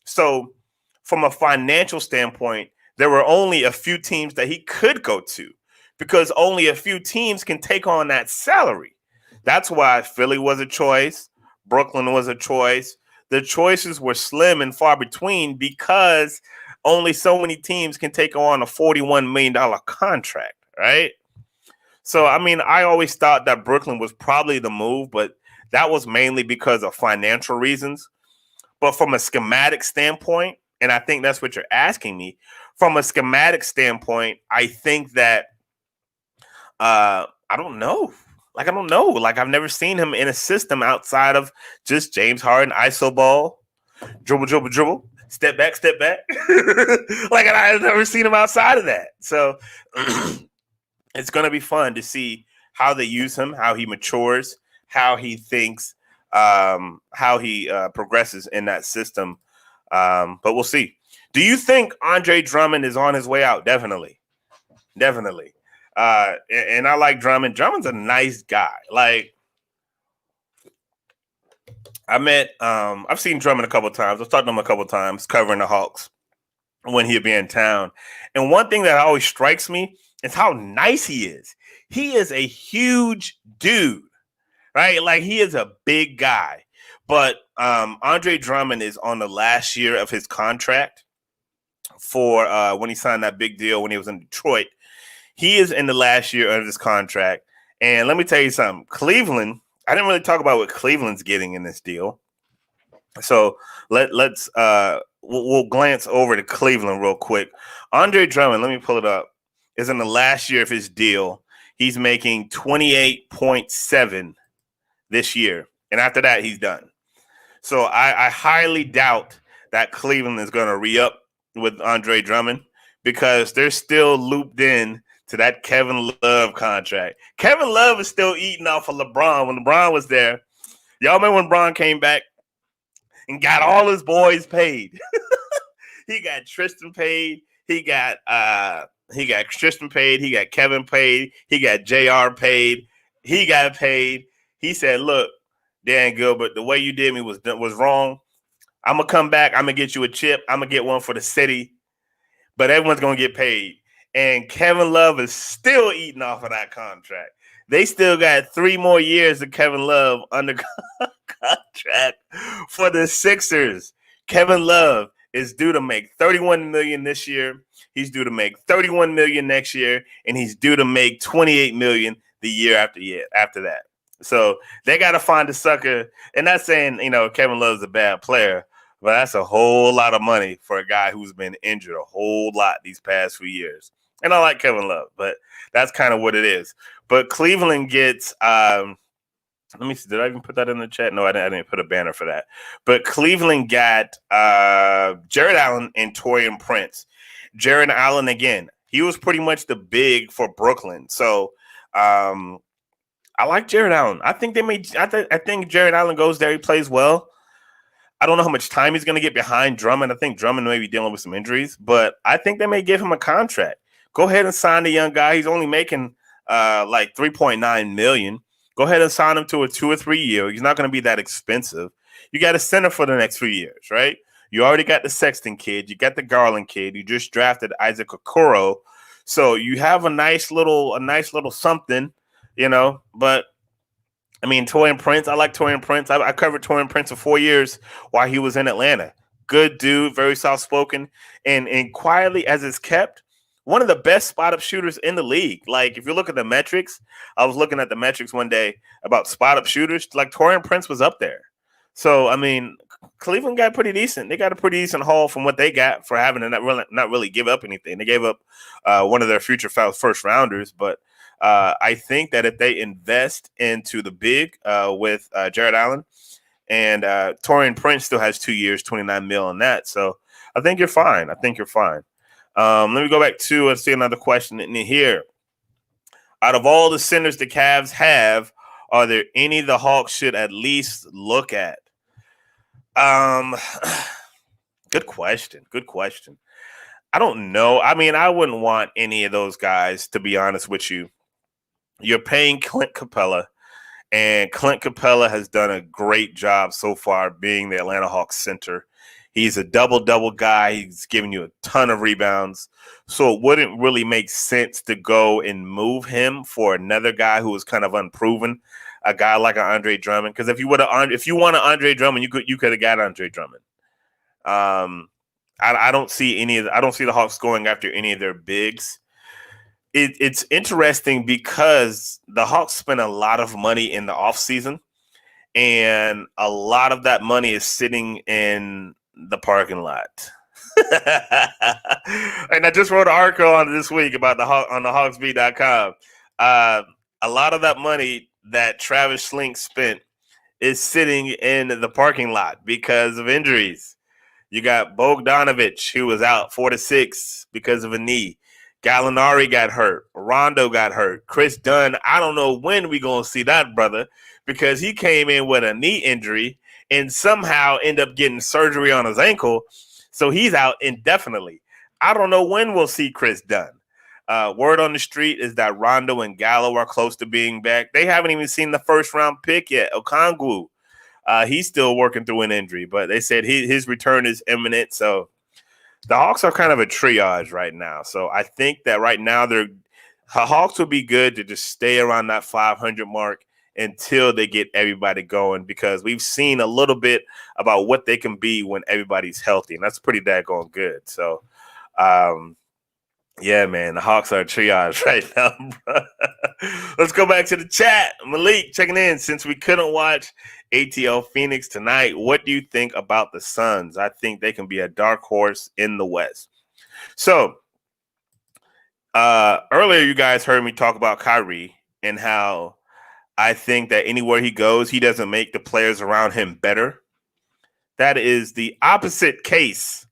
So from a financial standpoint, there were only a few teams that he could go to because only a few teams can take on that salary. That's why Philly was a choice. Brooklyn was a choice. The choices were slim and far between because only so many teams can take on a $41 million contract, right? So, I mean, I always thought that Brooklyn was probably the move, but that was mainly because of financial reasons. But from a schematic standpoint, and I think that's what you're asking me, from a schematic standpoint, I think that I don't know. Like, I don't know. Like, I've never seen him in a system outside of just James Harden, ISO ball, dribble, dribble, dribble, step back, step back. Like, I've never seen him outside of that. So it's going to be fun to see how they use him, how he matures, how he thinks, how he progresses in that system. But we'll see. Do you think Andre Drummond is on his way out? Definitely. Definitely. And I like Drummond. Drummond's a nice guy. Like, I've seen Drummond a couple of times. I've talked to him a couple of times covering the Hawks when he'd be in town. And one thing that always strikes me is how nice he is. He is a huge dude, right? Like, he is a big guy. But Andre Drummond is on the last year of his contract for when he signed that big deal when he was in Detroit. He is in the last year of his contract. And let me tell you something. Cleveland, I didn't really talk about what Cleveland's getting in this deal. So let's we'll glance over to Cleveland real quick. Andre Drummond, let me pull it up, is in the last year of his deal. He's making 28.7 this year. And after that, he's done. So I highly doubt that Cleveland is going to re-up with Andre Drummond because they're still looped in to that Kevin Love contract. Kevin Love is still eating off of LeBron when LeBron was there. Y'all remember when LeBron came back and got all his boys paid? He got Tristan paid. He got Tristan paid. He got Kevin paid. He got JR paid. He got paid. He said, "Look, Dan Gilbert, the way you did me was wrong. I'm gonna come back. I'm gonna get you a chip. I'm gonna get one for the city, but everyone's gonna get paid." And Kevin Love is still eating off of that contract. They still got 3 more years of Kevin Love under contract for the Sixers. Kevin Love is due to make $31 million this year. He's due to make $31 million next year, and he's due to make $28 million the year after that. So they got to find a sucker. And not saying, Kevin Love's a bad player, but that's a whole lot of money for a guy who's been injured a whole lot these past few years. And I like Kevin Love, but that's kind of what it is. But Cleveland gets let me see. Did I even put that in the chat? No, I didn't put a banner for that. But Cleveland got Jared Allen and Taurean Prince. Jared Allen, again, he was pretty much the big for Brooklyn. So I like Jared Allen. I think I think Jared Allen goes there. He plays well. I don't know how much time he's going to get behind Drummond. I think Drummond may be dealing with some injuries, but I think they may give him a contract. Go ahead and sign the young guy. He's only making like $3.9 million. Go ahead and sign him to a 2 or 3 year. He's not going to be that expensive. You got a center for the next few years, right? You already got the Sexton kid. You got the Garland kid. You just drafted Isaac Okoro. So you have a nice little something, But I mean, Taurean Prince. I like Taurean Prince. I covered Taurean Prince for 4 years while he was in Atlanta. Good dude, very soft spoken, and quietly as it's kept, one of the best spot-up shooters in the league. Like, if you look at the metrics, I was looking at the metrics one day about spot-up shooters. Like, Taurean Prince was up there. So, I mean, Cleveland got pretty decent. They got a pretty decent haul from what they got for having to not really give up anything. They gave up one of their future first rounders, but I think that if they invest into the big with Jared Allen and Taurean Prince still has 2 years, $29 million on that. So I think you're fine. Let me go back to see another question in here. Out of all the centers the Cavs have, are there any the Hawks should at least look at? Good question. I don't know. I mean, I wouldn't want any of those guys, to be honest with you. You're paying Clint Capella, and Clint Capella has done a great job so far being the Atlanta Hawks center. He's a double-double guy. He's giving you a ton of rebounds. So it wouldn't really make sense to go and move him for another guy who is kind of unproven. a guy like an Andre Drummond. Because if you want an Andre Drummond, you could have got Andre Drummond. I don't see I don't see the Hawks going after any of their bigs. It's interesting because the Hawks spent a lot of money in the offseason, and a lot of that money is sitting in the parking lot. And I just wrote an article on this week about on the Hawksbeat.com. A lot of that money that Travis Schlenk spent is sitting in the parking lot because of injuries. You got Bogdanovich, who was out 4 to 6 because of a knee. Gallinari got hurt. Rondo got hurt. Chris Dunn, I don't know when we going to see that brother, because he came in with a knee injury and somehow ended up getting surgery on his ankle. So he's out indefinitely. I don't know when we'll see Chris Dunn. Word on the street is that Rondo and Gallo are close to being back. They haven't even seen the first-round pick yet, Okongwu. He's still working through an injury, but they said his return is imminent. So the Hawks are kind of a triage right now. So I think that right now the Hawks will be good to just stay around that 500 mark until they get everybody going, because we've seen a little bit about what they can be when everybody's healthy, and that's pretty daggone good. So, yeah, man, the Hawks are a triage right now, bro. Let's go back to the chat. Malik checking in. Since we couldn't watch ATL Phoenix tonight, what do you think about the Suns? I think they can be a dark horse in the West. So, earlier you guys heard me talk about Kyrie and how I think that anywhere he goes, he doesn't make the players around him better. That is the opposite case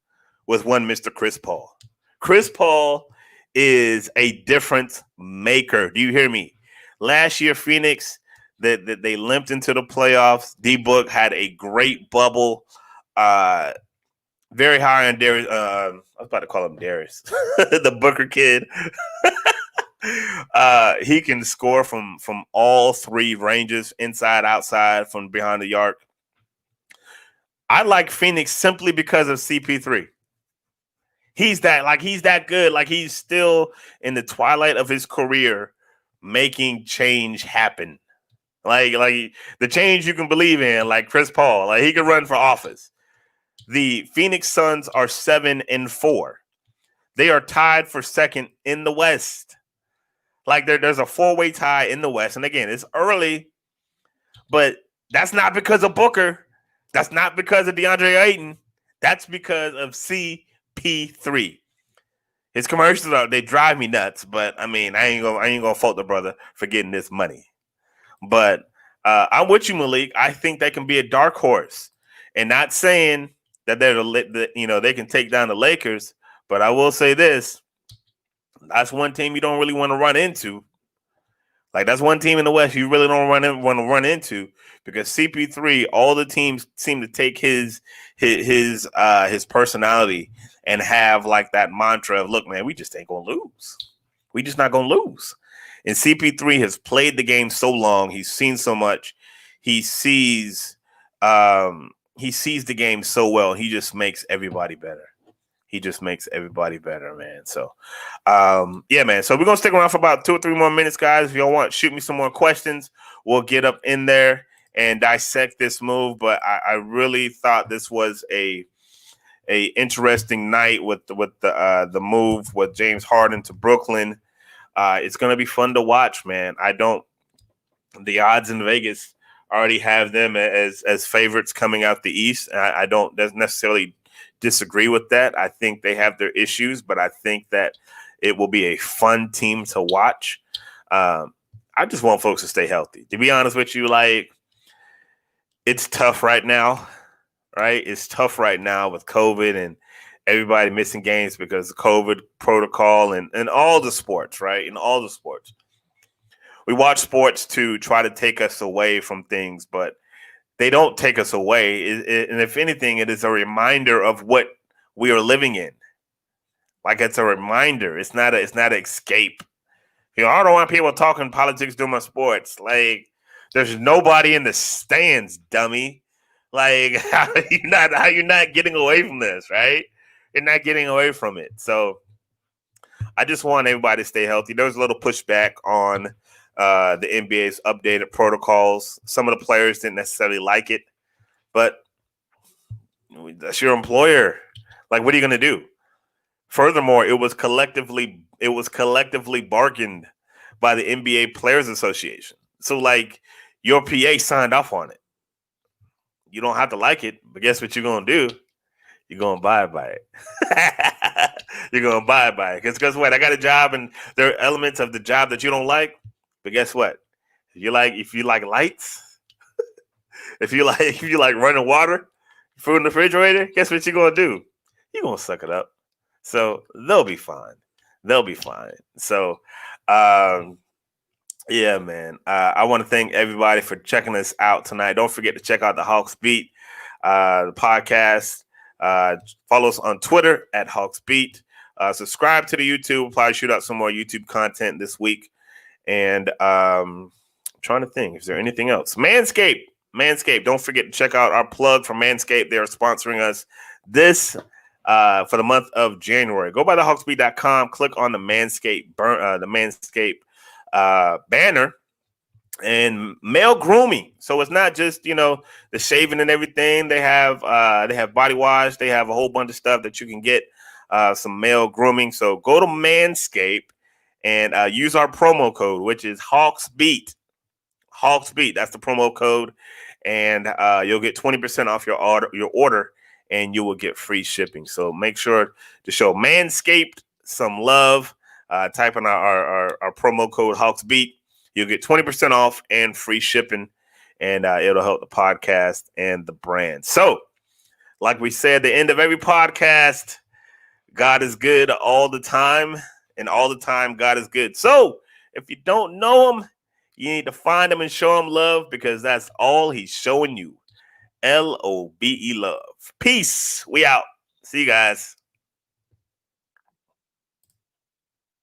with one Mr. Chris Paul. Chris Paul is a difference maker. Do you hear me? Last year, Phoenix, they limped into the playoffs. D-Book had a great bubble. Very high on Darius. I was about to call him Darius, the Booker kid. He can score from all three ranges, inside, outside, from behind the arc. I like Phoenix simply because of CP3. He's that good. Like, he's still in the twilight of his career, making change happen. Like the change you can believe in, like Chris Paul. Like, he can run for office. The Phoenix Suns are 7-4. They are tied for second in the West. Like, there's a 4-way tie in the West. And again, it's early, but that's not because of Booker. That's not because of DeAndre Ayton. That's because of CP3. His commercials they drive me nuts, but I mean, I ain't gonna fault the brother for getting this money. But I'm with you, Malik. I think they can be a dark horse, and not saying that they can take down the Lakers. But I will say this: that's one team you don't really want to run into. Like, that's one team in the West you really don't want to run into, because CP3, all the teams seem to take his personality and have like that mantra of, look, man, we just ain't gonna lose. We just not gonna lose. And CP3 has played the game so long, he's seen so much, he sees the game so well. He just makes everybody better. He just makes everybody better, man. So, yeah, man. So we're going to stick around for about 2 or 3 more minutes, guys. If y'all want, shoot me some more questions. We'll get up in there and dissect this move. But I really thought this was a interesting night with the move with James Harden to Brooklyn. It's going to be fun to watch, man. The odds in Vegas already have them as favorites coming out the East. I don't necessarily disagree with that. I think they have their issues, but I think that it will be a fun team to watch. I just want folks to stay healthy. To be honest with you, like, it's tough right now, right? It's tough right now with COVID and everybody missing games because of COVID protocol and all the sports, right? In all the sports. We watch sports to try to take us away from things, but they don't take us away. And if anything, it is a reminder of what we are living in. Like, it's a reminder. It's not an escape. I don't want people talking politics during my sports. Like, there's nobody in the stands, dummy. Like, how you not getting away from this, right? You're not getting away from it. So I just want everybody to stay healthy. There was a little pushback on the NBA's updated protocols. Some of the players didn't necessarily like it, but that's your employer. Like, what are you going to do? Furthermore, it was collectively bargained by the NBA Players Association. So, like, your PA signed off on it. You don't have to like it, but guess what you're going to do? You're going to abide by it. You're going to abide by it. Because guess what? I got a job, and there are elements of the job that you don't like. But guess what? If you like lights, if you like running water, food in the refrigerator, guess what you're going to do? You're going to suck it up. So they'll be fine. They'll be fine. So, yeah, man. I want to thank everybody for checking us out tonight. Don't forget to check out the Hawks Beat, the podcast. Follow us on Twitter at Hawks Beat. Subscribe to the YouTube. We'll probably shoot out some more YouTube content this week. And I'm trying to think, is there anything else? Manscaped. Don't forget to check out our plug for Manscaped. They are sponsoring us this for the month of January. Go by thehawksbeat.com, click on the Manscaped banner, and male grooming. So it's not just, the shaving and everything. They have body wash. They have a whole bunch of stuff that you can get, some male grooming. So go to Manscaped and use our promo code, which is HawksBeat. HawksBeat. That's the promo code, and you'll get 20% off your order, and you will get free shipping. So make sure to show Manscaped some love. Type in our promo code HawksBeat. You'll get 20% off and free shipping, and it'll help the podcast and the brand. So, like we said, the end of every podcast, God is good all the time, and all the time God is good. So, if you don't know him, you need to find him and show him love, because that's all he's showing you. LOBE love. Peace. We out. See you guys.